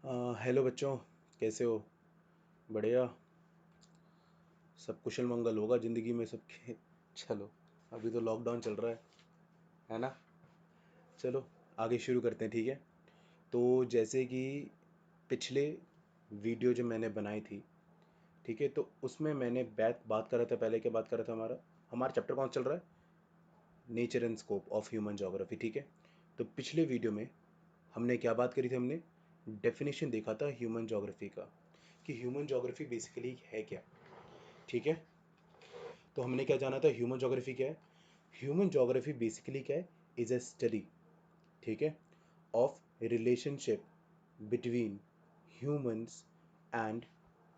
Hello बच्चों, कैसे हो? बढ़िया। सब कुशल मंगल होगा ज़िंदगी में सबके। चलो, अभी तो लॉकडाउन चल रहा है ना? चलो आगे शुरू करते हैं, ठीक है? तो जैसे कि पिछले वीडियो जो मैंने बनाई थी, ठीक है, तो उसमें मैंने बात बात कर रहा था। पहले क्या बात कर रहा था? हमारा हमारा चैप्टर कौन चल रहा है? Nature and scope of human geography, ठीक है। तो पिछले वीडियो में हमने क्या बात करी थी? हमने डेफिनेशन देखा था ह्यूमन जोग्राफी का, कि ह्यूमन जोग्राफी बेसिकली है क्या, ठीक है। तो हमने क्या जाना था? ह्यूमन जोग्राफी क्या है? ह्यूमन जोग्राफी बेसिकली क्या है? इज अ स्टडी, ठीक है, of relationship between humans and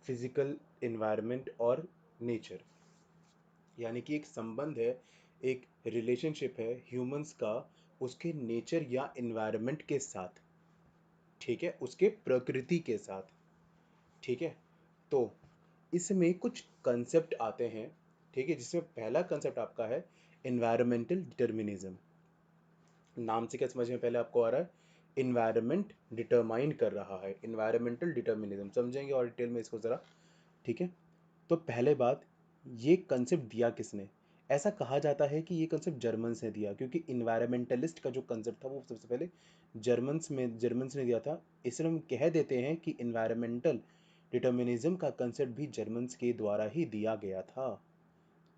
physical environment और नेचर। यानी कि एक संबंध है, एक रिलेशनशिप है ह्यूमंस का उसके नेचर या इन्वायरमेंट के साथ, ठीक है, उसके प्रकृति के साथ, ठीक है। तो इसमें कुछ कंसेप्ट आते हैं, ठीक है, जिसमें पहला कंसेप्ट आपका है इन्वायरमेंटल डिटर्मिनिज्म। नाम से क्या समझ में पहले आपको आ रहा है? इन्वायरमेंट डिटरमाइन कर रहा है, इन्वायरमेंटल डिटर्मिनिज्म समझेंगे और डिटेल में इसको ज़रा, ठीक है। तो पहले बात, ये कंसेप्ट दिया किसने? ऐसा कहा जाता है कि ये कंसेप्ट जर्मन्स ने दिया, क्योंकि इन्वायरमेंटलिस्ट का जो कंसेप्ट था वो सबसे पहले जर्मन्स ने दिया था। इसलिए हम कह देते हैं कि इन्वायरमेंटल डिटर्मिनिज्म का कंसेप्ट भी जर्मन्स के द्वारा ही दिया गया था,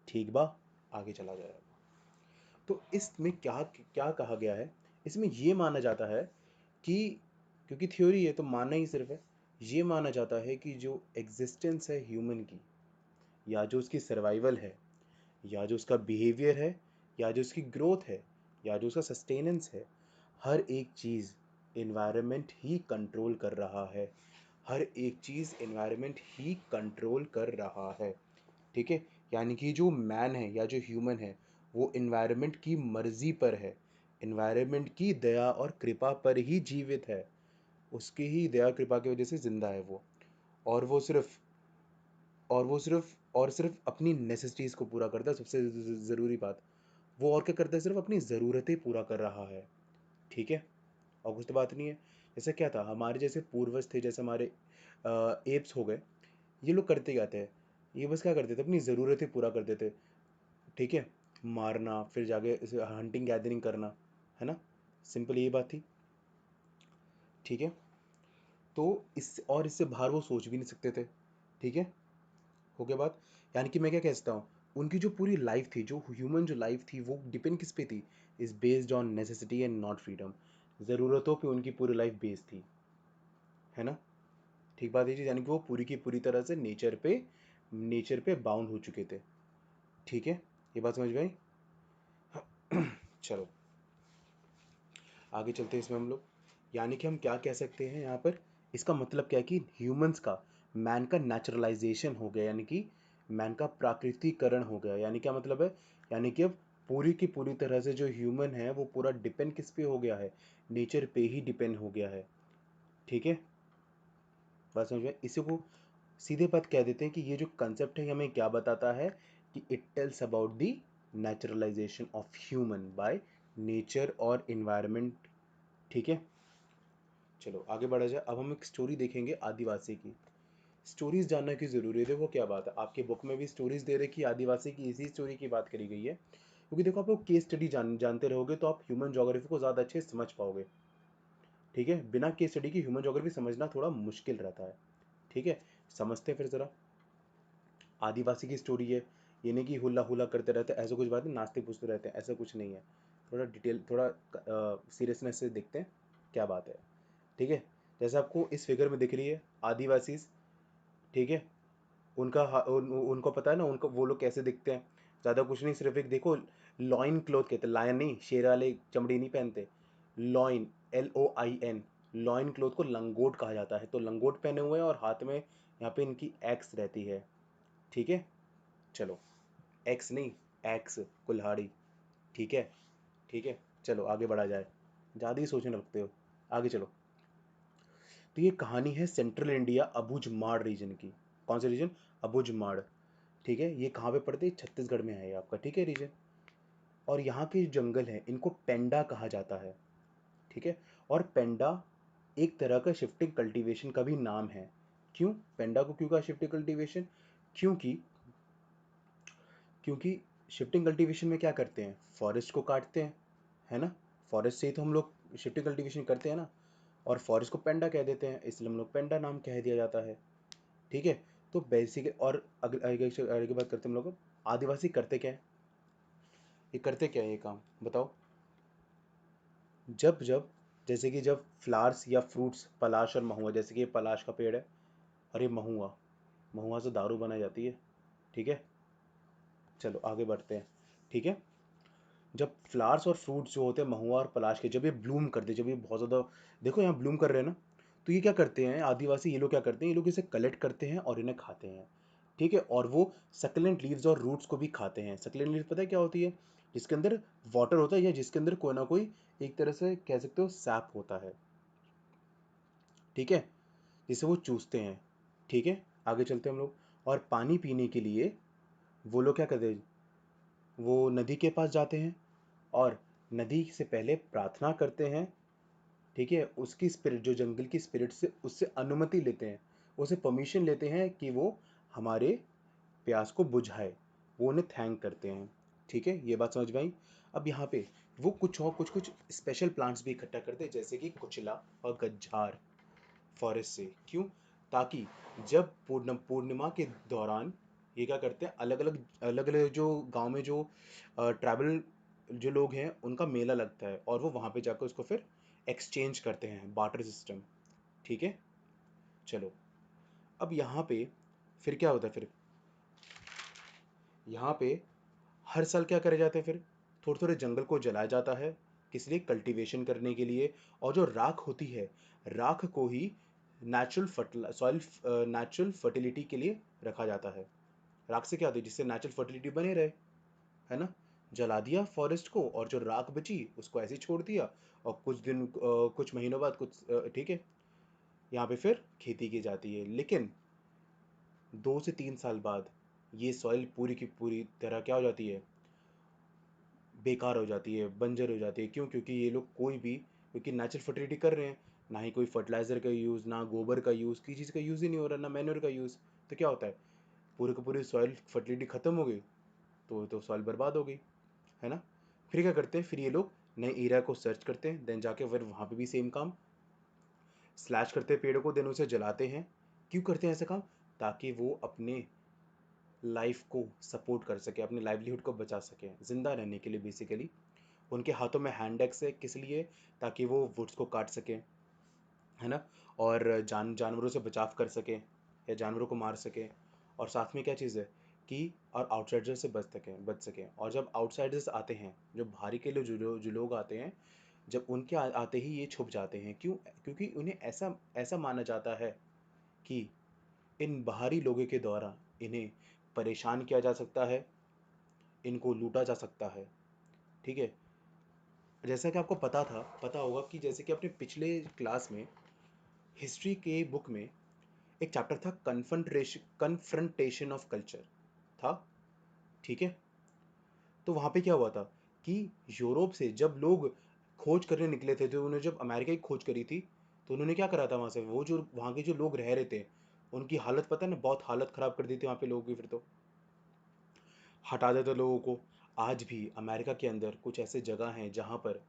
ठीक बा? आगे चला जाएगा। तो इसमें क्या क्या कहा गया है? इसमें ये माना जाता है कि, क्योंकि थ्योरी है तो मानना ही सिर्फ है, ये माना जाता है कि जो एग्जिस्टेंस है ह्यूमन की, या जो उसकी सर्वाइवल है, या जो उसका बिहेवियर है, या जो उसकी ग्रोथ है, या जो उसका सस्टेनेंस है, हर एक चीज़ इन्वायरमेंट ही कंट्रोल कर रहा है। हर एक चीज़ इन्वायरमेंट ही कंट्रोल कर रहा है, ठीक है। यानी कि जो मैन है या जो ह्यूमन है वो इन्वायरमेंट की मर्जी पर है, इन्वायरमेंट की दया और कृपा पर ही जीवित है, उसकी ही दया कृपा की वजह से ज़िंदा है वो। और वो सिर्फ और सिर्फ अपनी नेसेसिटीज़ को पूरा करता है। सबसे ज़रूरी बात, वो और क्या करता है? सिर्फ अपनी ज़रूरतें पूरा कर रहा है, ठीक है। और कुछ तो बात नहीं है। जैसे क्या था, हमारे जैसे पूर्वज थे, जैसे हमारे एप्स हो गए, ये लोग करते क्या थे? ये बस क्या करते थे? अपनी ज़रूरतें पूरा करते थे, ठीक है। मारना, फिर जाके हंटिंग गैदरिंग करना, है ना? सिंपल यही बात थी, ठीक है। तो इससे बाहर वो सोच भी नहीं सकते थे, ठीक है। हो गया बात। यानी कि मैं क्या कह सकता हूँ, उनकी जो पूरी लाइफ थी, जो ह्यूमन जो लाइफ थी, वो डिपेंड किस पे थी? Is based on necessity and not freedom. ज़रूरतों पे उनकी पूरी लाइफ बेस्ड थी, है ना? ठीक बात है जी। यानी कि वो पूरी की पूरी तरह से नेचर पे बाउंड हो चुके थे, ठीक है। ये बात समझ में आई? चलो आगे चलते हैं इसमें हम लोग। यानी कि हम क्या कह सकते हैं यहाँ पर? इसका मतलब क्या है कि ह्यूमंस का, मैन का नेचुरलाइजेशन हो गया, यानी कि मैन का प्राकृतिकरण हो गया। यानी क्या मतलब है? यानी कि अब पूरी की पूरी तरह से जो ह्यूमन है वो पूरा डिपेंड किस पे हो गया है? नेचर पे ही डिपेंड हो गया है, ठीक है। बात समझ में? इसी को सीधे बात कह देते हैं कि ये जो कंसेप्ट है हमें क्या बताता है, कि it tells about the naturalisation of human by nature और इन्वायरमेंट, ठीक है। चलो आगे बढ़ा जाए। अब हम एक स्टोरी देखेंगे आदिवासी की। स्टोरीज जानना की ज़रूरी है। देखो क्या बात है, आपके बुक में भी स्टोरीज दे रखी, आदिवासी की इसी स्टोरी की बात करी गई है, क्योंकि देखो आप लोग केस स्टडी जानते रहोगे तो आप ह्यूमन जोग्राफी को ज़्यादा अच्छे से समझ पाओगे, ठीक है। बिना केस स्टडी की ह्यूमन जोग्राफी समझना थोड़ा मुश्किल रहता है, ठीक है। समझते हैं फिर ज़रा। आदिवासी की स्टोरी है, ये नहीं कि हुल्ला हुल्ला करते रहते हैं, ऐसा कुछ बात नहीं, नाचते पूछते रहते हैं, ऐसा कुछ नहीं है। थोड़ा डिटेल, थोड़ा सीरियसनेस से देखते हैं क्या बात है, ठीक है। जैसे आपको इस फिगर में दिख रही है आदिवासी, ठीक है। उनको पता है ना, उनको वो लोग कैसे दिखते हैं? ज़्यादा कुछ नहीं, सिर्फ एक देखो, लॉइन क्लोथ कहते हैं, लायन नहीं, शेर वाले चमड़ी नहीं पहनते, लॉइन, LOIN, लॉइन क्लोथ को लंगोट कहा जाता है। तो लंगोट पहने हुए हैं और हाथ में यहाँ पे इनकी एक्स रहती है, ठीक है। चलो, एक्स नहीं, एक्स, कुल्हाड़ी, ठीक है, ठीक है। चलो आगे बढ़ा जाए, ज़्यादा ही सोचने लगते हो, आगे चलो। तो ये कहानी है सेंट्रल इंडिया अबुझमाड़ रीजन की। कौन सा रीजन? अबुझमाड़, ठीक है। ये कहाँ पे पड़ते हैं? छत्तीसगढ़ में है ये आपका, ठीक है, रीजन। और यहाँ के जो जंगल है इनको पेंडा कहा जाता है, ठीक है। और पेंडा एक तरह का शिफ्टिंग कल्टीवेशन का भी नाम है। क्यों पेंडा को क्यों कहा शिफ्टिंग कल्टीवेशन? क्योंकि क्योंकि शिफ्टिंग कल्टीवेशन में क्या करते हैं, फॉरेस्ट को काटते हैं, है ना, फॉरेस्ट से ही तो हम लोग शिफ्टिंग कल्टीवेशन करते हैं ना, और फॉरेस्ट को पेंडा कह देते हैं, इसलिए हम लोग पेंडा नाम कह दिया जाता है। ठीक है, तो बेसिक और आगे की बात करते हैं हम लोग, आदिवासी करते क्या है, ये करते क्या है ये काम बताओ। जब जब जैसे कि जब फ्लावर्स या फ्रूट्स, पलाश और महुआ, जैसे कि ये पलाश का पेड़ है और ये महुआ, महुआ से दारू बनाई जाती है। ठीक है, चलो आगे बढ़ते हैं। ठीक है, जब फ्लावर्स और फ्रूट्स जो होते हैं महुआ और पलाश के, जब ये ब्लूम करते हैं, जब ये बहुत ज़्यादा, देखो यहाँ ब्लूम कर रहे हैं ना, तो ये क्या करते हैं आदिवासी, ये लोग क्या करते हैं, ये लोग इसे कलेक्ट करते हैं और इन्हें खाते हैं। ठीक है, और वो सक्लेंट लीव्स और रूट्स को भी खाते हैं। सक्लेंट लीव्स पता है क्या होती है, जिसके अंदर वाटर होता है या जिसके अंदर कोई ना कोई एक तरह से कह सकते हो सैप होता है। ठीक है, जिसे वो चूसते हैं। ठीक है, आगे चलते हैं हम लोग, और पानी पीने के लिए वो लोग क्या करते हैं, वो नदी के पास जाते हैं और नदी से पहले प्रार्थना करते हैं। ठीक है, उसकी स्पिरिट, जो जंगल की स्पिरिट से, उससे अनुमति लेते हैं, उसे परमिशन लेते हैं कि वो हमारे प्यास को बुझाए, वो उन्हें थैंक करते हैं। ठीक है, ये बात समझ में आई। अब यहाँ पे वो कुछ और कुछ कुछ स्पेशल प्लांट्स भी इकट्ठा करते हैं, जैसे कि कुचला और गज्जार, फॉरेस्ट से। क्यों? ताकि जब पूर्णिमा के दौरान ये क्या करते हैं, अलग अलग जो गांव में जो ट्रैवल जो लोग हैं उनका मेला लगता है, और वो वहां पे जाकर उसको फिर एक्सचेंज करते हैं, बार्टर सिस्टम। ठीक है, चलो अब यहाँ पे फिर क्या होता है, फिर यहाँ पे हर साल क्या करे जाते हैं, फिर थोड़े थोड़े जंगल को जलाया जाता है, किस लिए, कल्टीवेशन करने के लिए। और जो राख होती है, राख को ही नेचुरल फर्टिलिटी के लिए रखा जाता है। राख से क्या होती है, जिससे नेचुरल फर्टिलिटी बने रहे, है ना। जला दिया फॉरेस्ट को और जो राख बची उसको ऐसे ही छोड़ दिया, और कुछ महीनों बाद ठीक है, यहाँ पे फिर खेती की जाती है। लेकिन 2 से 3 साल बाद ये सॉइल पूरी की पूरी तरह क्या हो जाती है, बेकार हो जाती है, बंजर हो जाती है। क्यों? क्योंकि ये लोग कोई भी, क्योंकि नेचुरल फर्टिलिटी कर रहे हैं, ना ही कोई फर्टिलाइजर का यूज़, ना गोबर का यूज़, किसी चीज़ का यूज़ ही नहीं हो रहा, ना मैन्योर का यूज़। तो क्या होता है, पूरी की पूरी सॉइल फर्टिलिटी खत्म हो गई, तो सॉइल बर्बाद हो गई, है ना। फिर क्या करते हैं, फिर ये लोग नए एरिया को सर्च करते हैं, देन जाके फिर वहाँ पे भी सेम काम, स्लैश करते हैं पेड़ों को, देन उसे जलाते हैं। क्यों करते हैं ऐसा काम? ताकि वो अपने लाइफ को सपोर्ट कर सके, अपने लाइवलीहुड को बचा सके, जिंदा रहने के लिए बेसिकली। उनके हाथों में हैंड एक्स है, किस लिए? ताकि वो वुड्स को काट सके, है ना, और जानवरों से बचाव कर सके या जानवरों को मार सके। और साथ में क्या चीज़ है कि और आउटसाइडर से बच सकें। और जब आउटसाइडर्स आते हैं, जो बाहरी के लिए जो लोग आते हैं, जब उनके आते ही ये छुप जाते हैं। क्यों? क्योंकि उन्हें ऐसा ऐसा माना जाता है कि इन बाहरी लोगों के द्वारा इन्हें परेशान किया जा सकता है, इनको लूटा जा सकता है। ठीक है, जैसा कि आपको पता होगा कि जैसे कि अपने पिछले क्लास में हिस्ट्री के बुक में एक चैप्टर था, कन्फ्रंटेशन ऑफ कल्चर था। ठीक है, तो वहाँ पे क्या हुआ था कि यूरोप से जब लोग खोज करने निकले थे, तो उन्होंने जब अमेरिका की खोज करी थी, तो उन्होंने क्या करा था, वहाँ से वो जो वहाँ के जो लोग रह रहे थे, उनकी हालत पता है ना, बहुत हालत ख़राब कर दी थी वहाँ पे लोगों की। फिर तो हटा देते लोगों को। आज भी अमेरिका के अंदर कुछ ऐसे जगह हैं जहाँ पर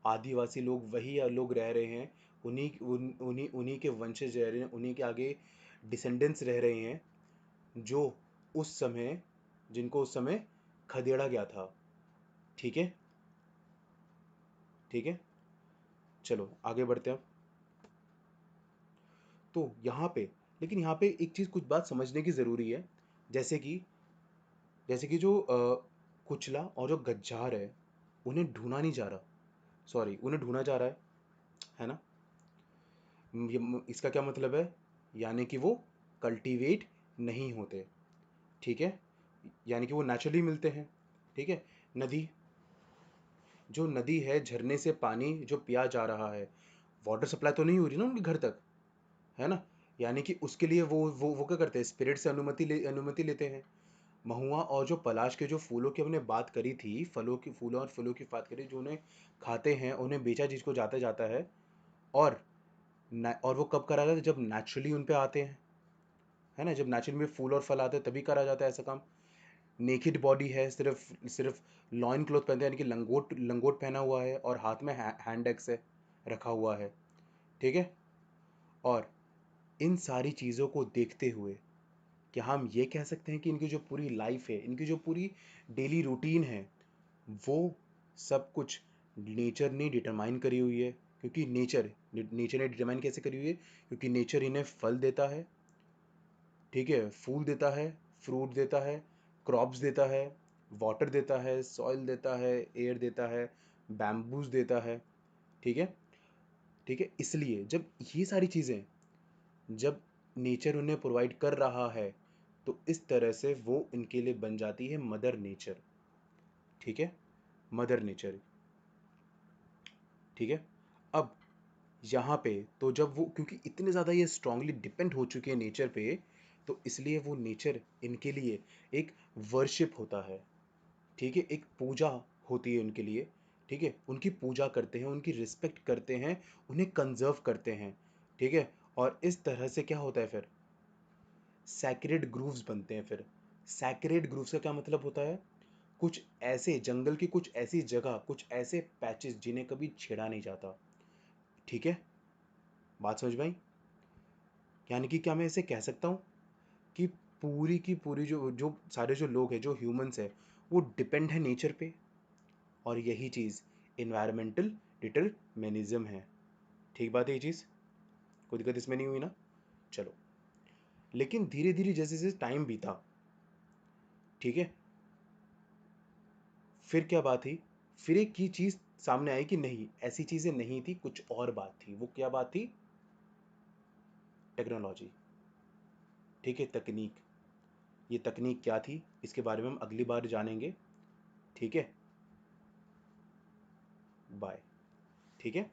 आदिवासी लोग, वही लोग रह रहे हैं, उन्हीं के वंशज रह रहे हैं, उन्हीं के आगे डिसेंडेंट्स रह रहे हैं, जो उस समय जिनको उस समय खदेड़ा गया था। ठीक है, ठीक है, चलो आगे बढ़ते हैं अब। तो यहाँ पे, लेकिन यहाँ पे एक चीज़, कुछ बात समझने की ज़रूरी है। जैसे कि जो कुचला और जो गज्जार है, उन्हें ढूंढा नहीं जा रहा, सॉरी, उन्हें ढूंढा जा रहा है ना। इसका क्या मतलब है, यानी कि वो कल्टीवेट नहीं होते। ठीक है, यानी कि वो नेचुरली मिलते हैं। ठीक है, नदी, जो नदी है, झरने से पानी जो पिया जा रहा है, वाटर सप्लाई तो नहीं हो रही ना उनके घर तक, है ना। यानी कि उसके लिए वो क्या करते हैं, स्पिरिट से अनुमति लेते हैं। महुआ और जो पलाश के जो फूलों की हमने बात करी थी, फूलों और फूलों की बात करी, जो उन्हें खाते हैं, उन्हें बेचा जिसको जाता जाता है। और और वो कब करा जाता है? जब नेचुरली उन पे आते हैं, है ना, जब नेचुरली में फूल और फल आते हैं तभी करा जाता है ऐसा काम। नेकेड बॉडी है, सिर्फ सिर्फ लॉइन क्लोथ पहनते हैं, यानी कि लंगोट लंगोट पहना हुआ है और हाथ में हैंड एक्स है रखा हुआ है, ठीक है। और इन सारी चीज़ों को देखते हुए क्या हम ये कह सकते हैं कि इनकी जो पूरी लाइफ है, इनकी जो पूरी डेली रूटीन है, वो सब कुछ नेचर ने डिटरमाइन करी हुई है? क्योंकि नेचर नेचर ने डिटरमाइन कैसे करी हुई है? क्योंकि नेचर इन्हें फल देता है, ठीक है, फूल देता है, फ्रूट देता है, क्रॉप्स देता है, वाटर देता है, सॉइल देता है, एयर देता है, बैम्बूज देता है, ठीक है, ठीक है। इसलिए जब ये सारी चीज़ें, जब नेचर उन्हें प्रोवाइड कर रहा है, तो इस तरह से वो इनके लिए बन जाती है मदर नेचर, ठीक है, मदर नेचर, ठीक है। अब यहाँ पे तो जब वो, क्योंकि इतने ज़्यादा ये स्ट्रांगली डिपेंड हो चुके हैं नेचर पे, तो इसलिए वो नेचर इनके लिए एक वर्शिप होता है, ठीक है, एक पूजा होती है उनके लिए, ठीक है, उनकी पूजा करते हैं, उनकी रिस्पेक्ट करते हैं, उन्हें कंजर्व करते हैं, ठीक है। और इस तरह से क्या होता है फिर? सैक्रेड ग्रूव्स बनते हैं फिर। सैक्रेड ग्रूव्स का क्या मतलब होता है? कुछ ऐसे जंगल की कुछ ऐसी जगह, कुछ ऐसे पैचेस जिन्हें कभी छेड़ा नहीं जाता, ठीक है। बात समझ में आई? यानी कि क्या मैं इसे कह सकता हूँ कि पूरी की पूरी जो जो सारे जो लोग हैं, जो ह्यूमंस है, वो डिपेंड है नेचर पे, और यही चीज़ इन्वायरमेंटल डिटरमिनिज्म है। ठीक बात है ये चीज़? कोई दिक्कत इसमें नहीं हुई ना? चलो, लेकिन धीरे धीरे जैसे जैसे टाइम बीता, ठीक है, फिर क्या बात थी? फिर एक ही चीज़ सामने आई कि नहीं, ऐसी चीज़ें नहीं थी, कुछ और बात थी। वो क्या बात थी? टेक्नोलॉजी, ठीक है, तकनीक। ये तकनीक क्या थी, इसके बारे में हम अगली बार जानेंगे, ठीक है। बाय, ठीक है।